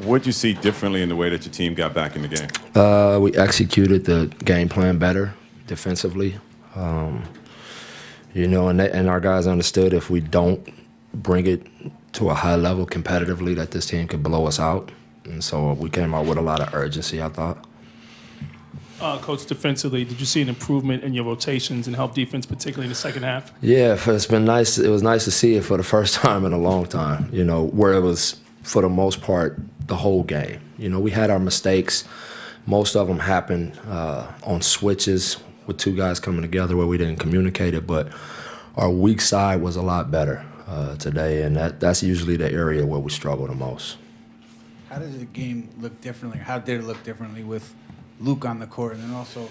What did you see differently in the way that your team got back in the game? We executed the game plan better defensively. And our guys understood if we don't bring it to a high level competitively that this team could blow us out. And so we came out with a lot of urgency, I thought. Coach, defensively, did you see an improvement in your rotations and help defense, particularly in the second half? Yeah, it's been nice. It was nice to see it for the first time in a long time, where it was, for the most part, the whole game. We had our mistakes. Most of them happened on switches with two guys coming together where we didn't communicate it, but our weak side was a lot better today, and that's usually the area where we struggle the most. How does the game look differently? How did it look differently with Luke on the court and then also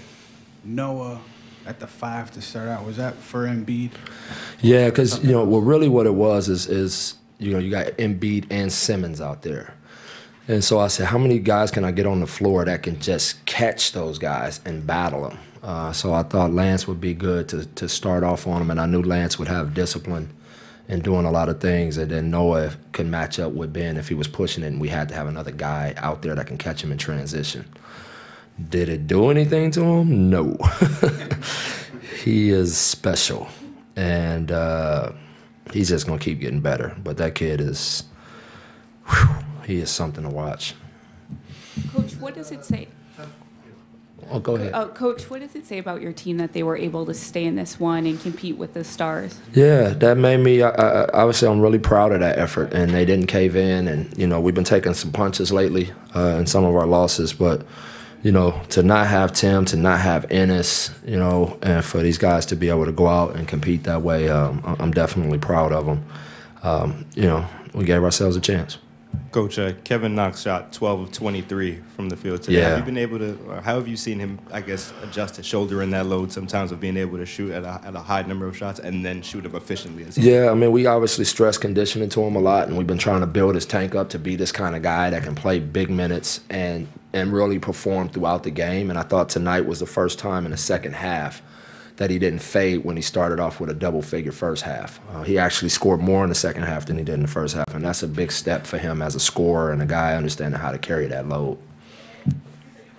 Noah at the 5 to start out? Was that for Embiid? Yeah, because, what it was is you got Embiid and Simmons out there. And so I said, how many guys can I get on the floor that can just catch those guys and battle them? So I thought Lance would be good to start off on him, and I knew Lance would have discipline and doing a lot of things, and then Noah could match up with Ben if he was pushing it, and we had to have another guy out there that can catch him in transition. Did it do anything to him? No. He is special, and he's just going to keep getting better. But that kid is, he is something to watch. Coach, what does it say? Oh, go ahead. Coach, what does it say about your team that they were able to stay in this one and compete with the stars? Yeah, that made me, obviously I'm really proud of that effort, and they didn't cave in. And, we've been taking some punches lately in some of our losses, but, to not have Tim, to not have Ennis, and for these guys to be able to go out and compete that way, I'm definitely proud of them. We gave ourselves a chance. Coach, Kevin Knox shot 12 of 23 from the field today. Yeah. Have you been able to, or how have you seen him, adjust his shoulder in that load sometimes of being able to shoot at a high number of shots and then shoot them efficiently? Yeah, we obviously stress conditioning to him a lot, and we've been trying to build his tank up to be this kind of guy that can play big minutes and really perform throughout the game. And I thought tonight was the first time in the second half that he didn't fade when he started off with a double-figure first half. He actually scored more in the second half than he did in the first half, and that's a big step for him as a scorer and a guy understanding how to carry that load.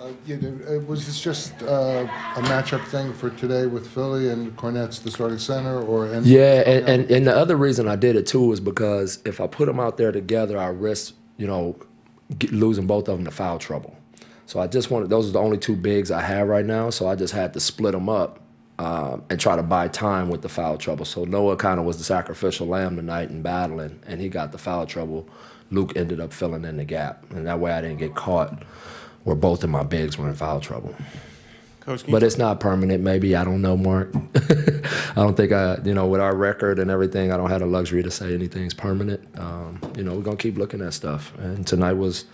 Was this just a matchup thing for today with Philly and Cornette's the starting center? Yeah, and the other reason I did it, too, is because if I put them out there together, I risk, losing both of them to foul trouble. So I just wanted, those are the only two bigs I have right now, so I just had to split them up. And try to buy time with the foul trouble. So Noah kind of was the sacrificial lamb tonight in battling, and he got the foul trouble. Luke ended up filling in the gap, and that way I didn't get caught where both of my bigs were in foul trouble. Coach, but it's not permanent, maybe. I don't know, Mark. I don't think with our record and everything, I don't have the luxury to say anything's permanent. We're going to keep looking at stuff. And tonight was,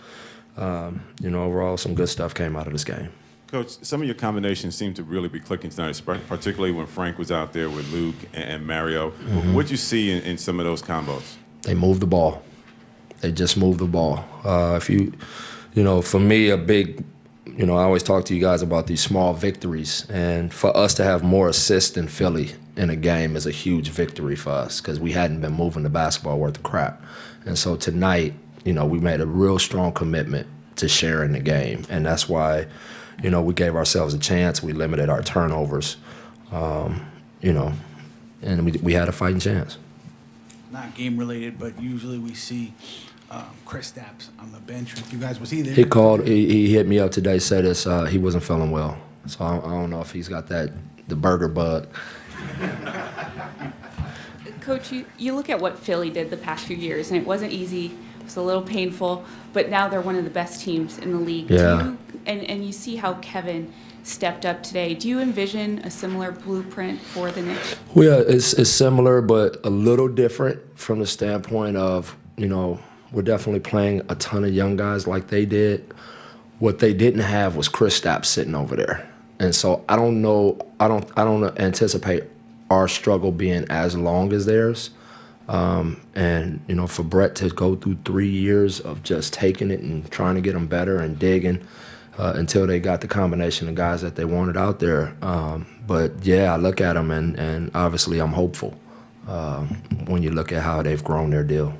overall some good stuff came out of this game. Coach, some of your combinations seem to really be clicking tonight, particularly when Frank was out there with Luke and Mario. Mm-hmm. What did you see in some of those combos? They moved the ball. They just moved the ball. For me, a big, I always talk to you guys about these small victories. And for us to have more assists than Philly in a game is a huge victory for us because we hadn't been moving the basketball worth of crap. And so tonight, we made a real strong commitment to sharing the game. And that's why, we gave ourselves a chance. We limited our turnovers, and we had a fighting chance. Not game related, but usually we see Chris Stapps on the bench with you guys. Was he there? He called. He hit me up today. Said he wasn't feeling well. So I don't know if he's got the burger bug. Coach, you look at what Philly did the past few years, and it wasn't easy. It was a little painful, but now they're one of the best teams in the league. Yeah. And you see how Kevin stepped up today. Do you envision a similar blueprint for the Knicks? Well, yeah, it's similar, but a little different from the standpoint of, we're definitely playing a ton of young guys like they did. What they didn't have was Chris Stapps sitting over there. And so I don't don't anticipate our struggle being as long as theirs. For Brett to go through 3 years of just taking it and trying to get them better and digging until they got the combination of guys that they wanted out there. But yeah, I look at them and obviously I'm hopeful when you look at how they've grown their deal.